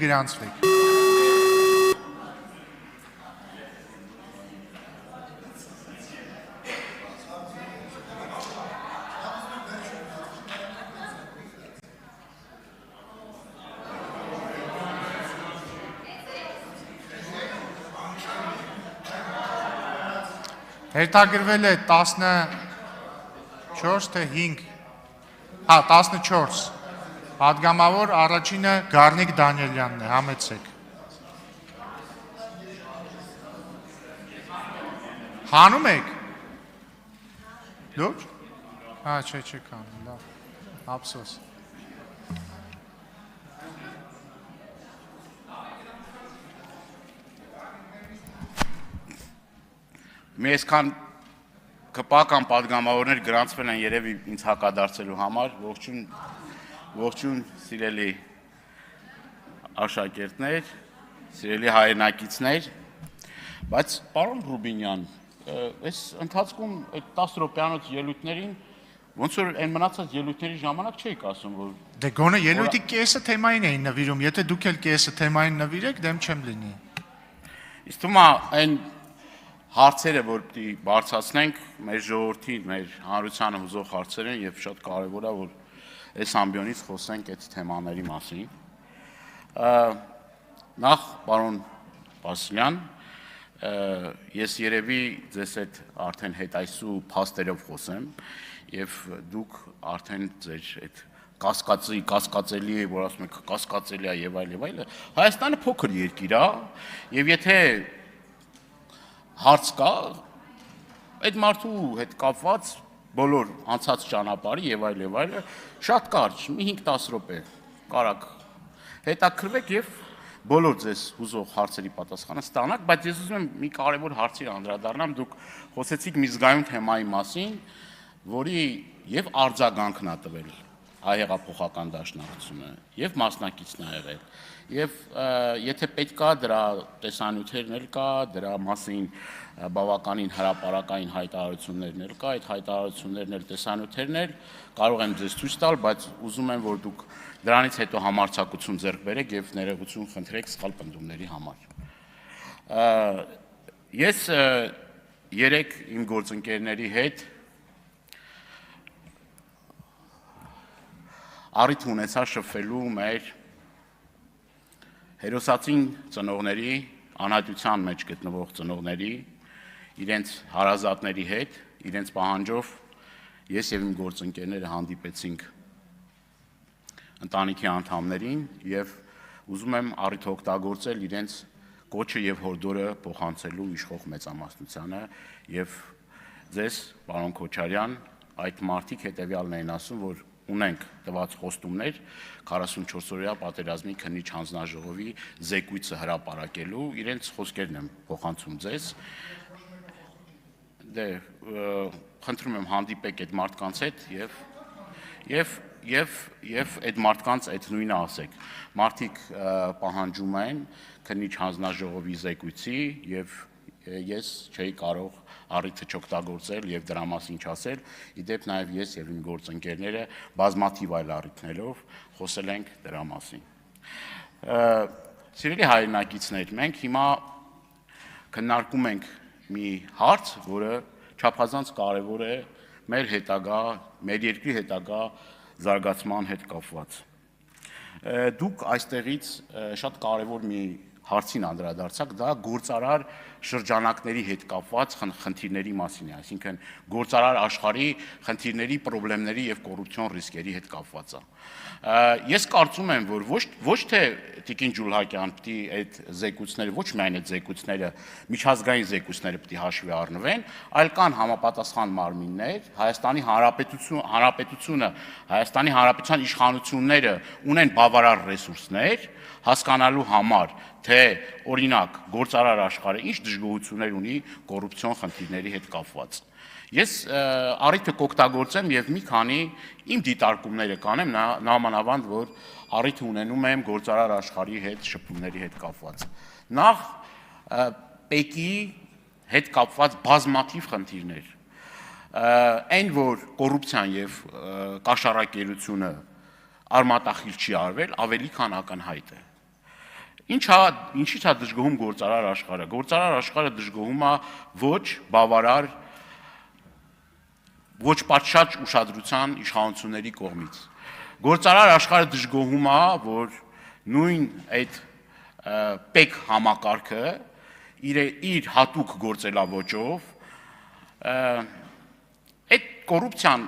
գրանցվեք։ Հերթագրվել է 14 թե 5, 14, պատգամավոր առաջինը Գառնիկ Դանիելյանն է, համեցեք։ Հանում եք։ Լուրջ։ Չէ, չեք հանում, լավ, ափսոս։ Մի այսքան կպական պատգամավորներ գրանցվել են երևի ինձ հակադարձելու համար, ողջույն սիրելի աշակերտներ, սիրելի հայրենակիցներ, բայց պարոն Ռուբինյան, այս ընթացքում այդ 10 րոպեանոց ելույթներին ոնց որ այն մնացած ելույթների ժամանակ չէիք ասում, որ Դե գոնե ելույթի կեսը թեմային էին նվիրում, եթե դուք էլ կեսը թեմային նվիրեք, դեմ չեմ լինի։ Իսկ թվում է այն հարցերը, որ պիտի բարձրացնենք մեր ժողովրդին, մեր հանրությանը հուզող հարցեր են եւ շատ կարեւոր է, որ այս ամբիոնից խոսենք այդ թեմաների մասին։ Նախ պարոն Բասիլյան, ես երևի ձեզ այդ արդեն հետայսու փաստերով խոսեմ եւ դուք արդեն ձեր այդ կասկածելի է, որ ասում եք կասկածելի է եւ այլ։ Հայաստանը փոքր երկիր է եւ եթե հարց կա, այդ մարդու հետ կապված բոլոր անցած ճանապարհի եւ այլ, շատ կարճ, մի 5-10 րոպե կարակ հետաքրվեք եւ բոլոր ձեզ հուզող հարցերի պատասխանը ստանաք, բայց ես ուզում եմ մի կարևոր հարցի անդրադառնամ, դուք խոսեցիք մի զգայուն թեմայի մասին, որի եւ արձագանքն ա տվել հայհեղափոխական դաշնակցությունը եւ մասնակիցն ա եղել։ Եվ եթե պետք է դրա տեսանյութերն էլ կա, դրա մասին բավականին հրապարակային հայտարարություններն էլ կա, այդ հայտարարություններն էլ տեսանյութերն էլ կարող եմ ձեզ ցույց տալ, բայց ուզում եմ որ դուք դրանից հետո համարձակություն ձեռք բերեք եւ ներողություն խնդրեք սխալ պնդումների համար։ Ես երեք իմ գործընկերների հետ առիթ ունեցա շփվելու մեր հերոսացին ծնողների, անհատության մեջ գտնվող ծնողների, իրենց հարազատների հետ, իրենց պահանջով ես եւ իմ գործընկերները հանդիպեցինք ընտանիքի անդամներին եւ ուզում եմ առիթ օգտագործել իրենց կոչը եւ հորդորը փոխանցելու իշխող մեծամասնությանը եւ ձեզ, պարոն Քոչարյան, այդ մարդիկ հետեւյալն էին ասում, որ ունենք տված խոստումներ 44-օրյա պատերազմի քննիչ հանձնաժողովի զեկույցը հրապարակելու, իրենց խոսքերն եմ փոխանցում ձեզ։ Դե խնդրում եմ հանդիպեք այդ մարդկանց հետ եւ այդ մարդկանց այդ նույնը ասեք։ Մարդիկ պահանջում են քննիչ հանձնաժողովի զեկույցի եւ ես չէի կարող առիթը չօգտագործել եւ դրա մասին չասել, իդեպ նաեւ ես եւ իմ գործընկերները բազմաթիվ այլ առիթներով խոսել ենք դրա մասին։ Սիրելի հայրենակիցներ, մենք հիմա քննարկում ենք մի հարց, որը չափազանց կարեւոր է մեր հետագա, մեր երկրի հետագա զարգացման հետ կապված։ Դուք այստեղից շատ կարեւոր մի հարցին անդրադարձակ, դա գործարար շրջանակների հետ կապված խնդիրների մասին է, այսինքն գործարար աշխարհի խնդիրների, խնդիրների եւ կոռուպցիոն ռիսկերի հետ կապված է։ Ես կարծում եմ, որ ոչ թե Տիկին Ջուլհակյան պիտի այդ զեկույցները, ոչ միայն այդ զեկույցները, միջազգային զեկույցները պիտի հաշվի առնվեն, այլ կան համապատասխան մարմիններ, Հայաստանի Հանրապետությունը, Հայաստանի Հանրապետության իշխանությունները ունեն բավարար ռեսուրսներ հասկանալու համար, թե օրինակ գործարար աշխարհը ինչ դժգոհություններ ունի կոռուպցիոն խնդիրների հետ կապված։ Ես առիթը կօգտագործեմ եւ մի քանի իմ դիտարկումները կանեմ, նամանավանդ որ առիթ ունենում եմ գործարար աշխարհի հետ շփումների հետ կապված։ Նախ ՊԵԿ-ի հետ կապված բազմաթիվ խնդիրներ։ Այն որ կոռուպցիան եւ կաշառակերությունը արմատախիլ չի արվել, ավելի քան ակնհայտ է։ Ինչի՞ց է դժգոհում գործարար աշխարհը։ Գործարար աշխարհը դժգոհում է ոչ բավարար, ոչ պատշաճ ուշադրության իշխանությունների կողմից։ Գործարար աշխարհը դժգոհում է, որ նույն այդ պեկ համակարգը իր հատուկ գործելավոճով այդ կոռուպցիան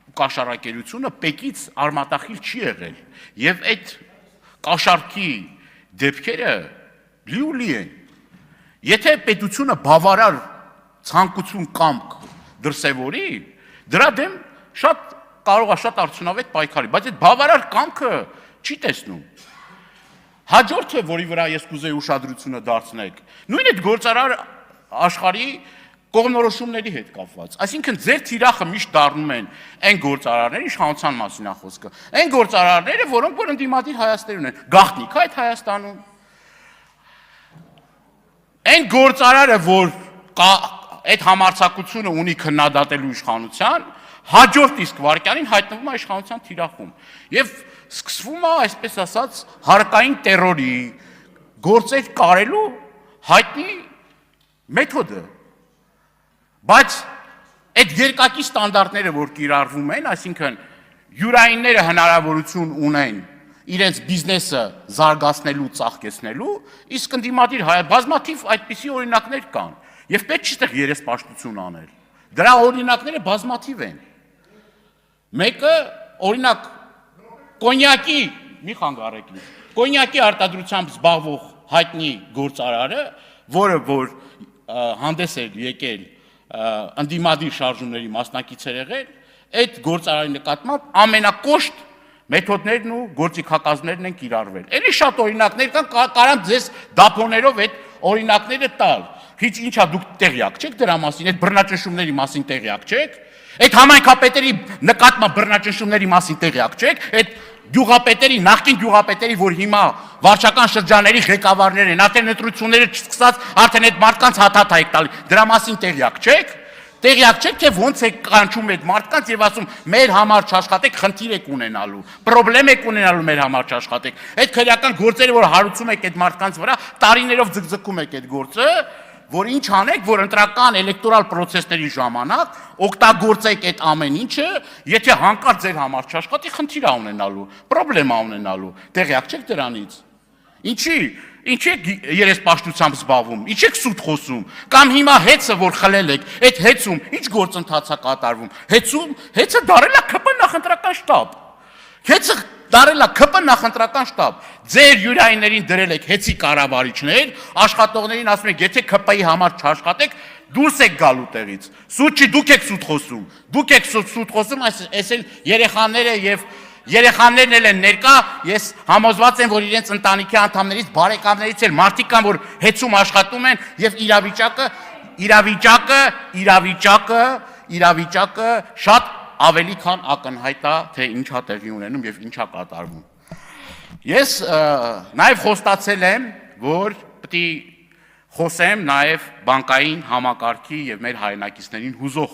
ու կաշառակերությունը պեկից արմատախիլ չի եղել եւ այդ կաշառքի դեպքերը լի են։ Եթե պետությունը բավարար ցանկություն կամք դրսևորի, դրա դեմ կարող է շատ արդյունավետ պայքարի, բայց այդ բավարար կամքը չի տեսնում։ Հաջորդը, որի վրա ես կուզեի ուշադրությունը դարձնեք, նույն այդ գործարար աշխարհի կողմնորոշումների հետ կապված։ Այսինքն ձեր թիրախը միշտ դառնում են այն գործարարները, իշխանության մասին է խոսքը, այն գործարարները, որոնք որ ընդդիմադիր Հայաստան ունեն, գաղտնիք այդ Հայաստանում։ Այն գործարարը, որ այդ համարձակությունը ունի քննադատելու իշխանության, հաջորդ իսկ վարքյանին հայտնվում է իշխանության թիրախում։ Եվ սկսվում է, այսպես ասած, հարկային տերորի գործեր կարելու հայտնի մեթոդը։ Բայց այդ երկակի ստանդարտները, որ կիրառվում են, այսինքն յուրայինները հնարավորություն ունեն իրենց բիզնեսը զարգացնելու, ծաղկեցնելու, իսկ ընդդիմադիր բազմաթիվ այդպիսի օրինակներ կան, եւ պետք չի այդտեղ երեսպաշտություն անել։ Դրա օրինակները բազմաթիվ են։ Մեկը, օրինակ, կոնյակի, մի խանգարեք ինձ, կոնյակի արտադրությամբ զբաղվող հայտնի գործարարը, որը որ հանդես էր եկել ընդդիմադիր շարժումների մասնակից էր եղել, այդ գործարարի նկատմամբ ամենակոշտ մեթոդներն ու գործիքակազմներն են կիրառվել։ Էլի շատ օրինակներ կան, կարամ ձեզ դափոներով այդ օրինակները տալ։ Քիչ ինչա դուք տեղյակ չեք դրա մասին, այդ բռնաճնշումների մասին տեղյակ չեք, այդ համայնքապետերի նկատմամբ բռնաճնշումների մասին տեղյակ չեք, այդ գյուղապետերի, նախկին գյուղապետերի, որ հիմա վարչական շրջանների ղեկավարներ են, արդեն ընտրությունները չսկսած, արդեն այդ մարդկանց հաթաթ եք տալի, դրա մասին տեղյակ չեք։ Տեղյակ չեք, թե ոնց է կանչում այդ մարդկանց եւ ասում մեր համար չաշխատեք, խնդիր եք ունենալու, խնդրեմ եք ունենալու մեր համար չաշխատեք։ Այդ քրեական գործերը, որ հարուցում եք այդ մարդկանց վրա, տարիներով ձգձգում եք այդ գործը, որ ինչ անեք, որ ընտրական էլեկտորալ պրոցեսների ժամանակ օգտագործեք այդ ամեն ինչը, եթե հանկարծ ձեր համար չաշխատի, խնդիր է ունենալու, խնդրեմ է ունենալու։ Տեղյակ չեք դրանից։ Ինչի եք երեսպաշտությամբ զբաղվում, ինչ եք սուտ խոսում, կամ հիմա հեծը, որ խլել եք, այդ հեծում, ինչ գործընթաց է կատարվում, հեծը դարել է ՔՊ նախընտրական շտաբ, հեծը դարել է ՔՊ նախընտրական շտաբ, ձեր յուրայիններին դրել եք հեծի կառավարիչներ, աշխատողներին ասում եք, եթե ՔՊ-ի համար չաշխատեք, դուրս եք գալու տեղից, սուտ չի, դուք եք սուտ խոսում, այս էլ երեխաները եւ Երեխաներն էլ են ներկա, ես համոզված եմ, որ իրենց ընտանիքի անդամներից, բարեկամներից էլ մարդիկ կան, որ հեծում աշխատում են եւ իրավիճակը շատ ավելի քան ակնհայտ է, թե ինչ է տեղի ունենում եւ ինչ է կատարվում։ Ես նաեւ խոստացել եմ, որ պետք է խոսեմ նաեւ բանկային համակարգի եւ մեր հայրենակիցներին հուզող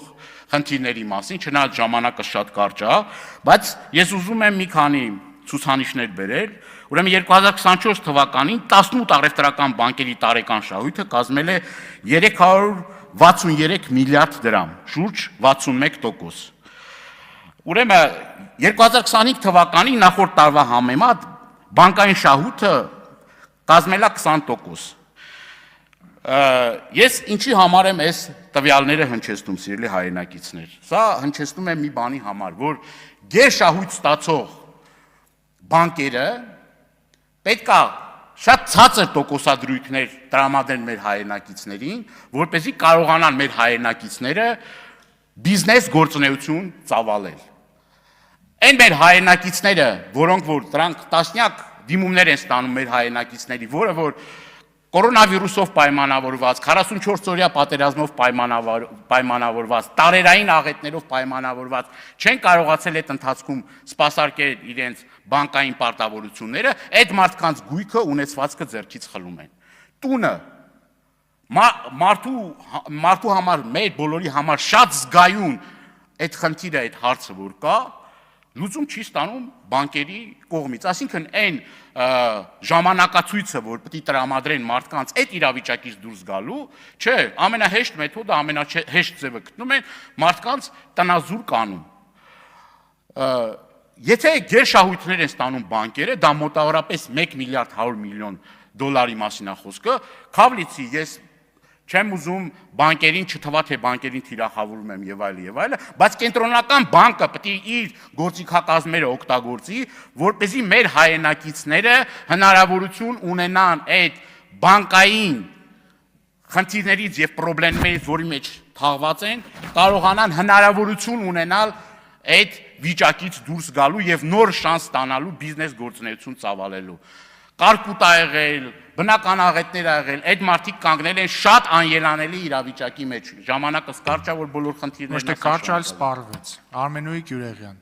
խնդիրների մասին, չնայած ժամանակը շատ կարճ է, բայց ես ուզում եմ մի քանի ցուցանիշներ բերել։ Ուրեմն 2024 թվականին 18 առևտրական բանկերի տարեկան շահույթը կազմել է 363 միլիարդ դրամ, շուրջ 61%։ Ուրեմն 2025 թվականին նախորդ տարվա համեմատ բանկային շահույթը կազմել է 20%։ Ես ինչի համար եմ այս տվյալները հնչեցնում, սիրելի հայրենակիցներ։ Սա հնչեցնում է մի բանի համար, որ գերշահույթ ստացող բանկերը պետք է շատ ցածր տոկոսադրույքներ տրամադրեն մեր հայրենակիցներին, որպեսզի կարողանան մեր հայրենակիցները բիզնես գործունեություն ծավալել։ Այն մեր հայրենակիցները, որոնք որ դրանք տասնյակ դիմումներ են ստանում մեր հայրենակիցների, որը որ կորոնավիրուսով պայմանավորված, 44-օրյա պատերազմով պայմանավորված, տարերային աղետներով պայմանավորված, չեն կարողացել այդ ընթացքում սպասարկել իրենց բանկային պարտավորությունները, այդ մարդկանց գույքը ունեցվածքը ձեռքից խլում են։ Տունը մարդու համար, մեր բոլորի համար շատ զգայուն այդ խնդիրը, այդ հարցը որ կա, լուծում չի ստանում բանկերի կողմից, այսինքն այն ժամանակացույցը, որ պետք է տրամադրեն մարդկանց այդ իրավիճակից դուրս գալու, չէ, ամենահեշտ մեթոդը, ամենահեշտ ձևը գտնում են մարդկանց տնազուր կանում։ Եթե գերշահույթներ են ստանում բանկերը, դա մոտավորապես 1 միլիարդ 100 միլիոն դոլարի մասին է խոսքը, Քավլիցի ես չեմ ուզում բանկերին չթվա թե բանկերին թիրախավորում եմ եւ այլը, բայց կենտրոնական բանկը պետք է իր գործիքակազմերը օգտագործի, որպեսզի մեր հայրենակիցները հնարավորություն ունենան այդ բանկային խնդիրներից եւ խնդիրներից, որի մեջ թաղված են, կարողանան հնարավորություն ունենալ այդ վիճակից դուրս գալու եւ նոր շանս ստանալու բիզնես գործունեություն ծավալելու։ Կարկուտ ա եղել, բնական աղետներ ա եղել, այդ մարդիկ կանգնել են շատ անելանելի իրավիճակի մեջ։ Ժամանակը կարճ է, որ բոլոր խնդիրներն Ոչ թե կարճ, այլ սպառվեց։ Արմենուհի Գյուրեղյան։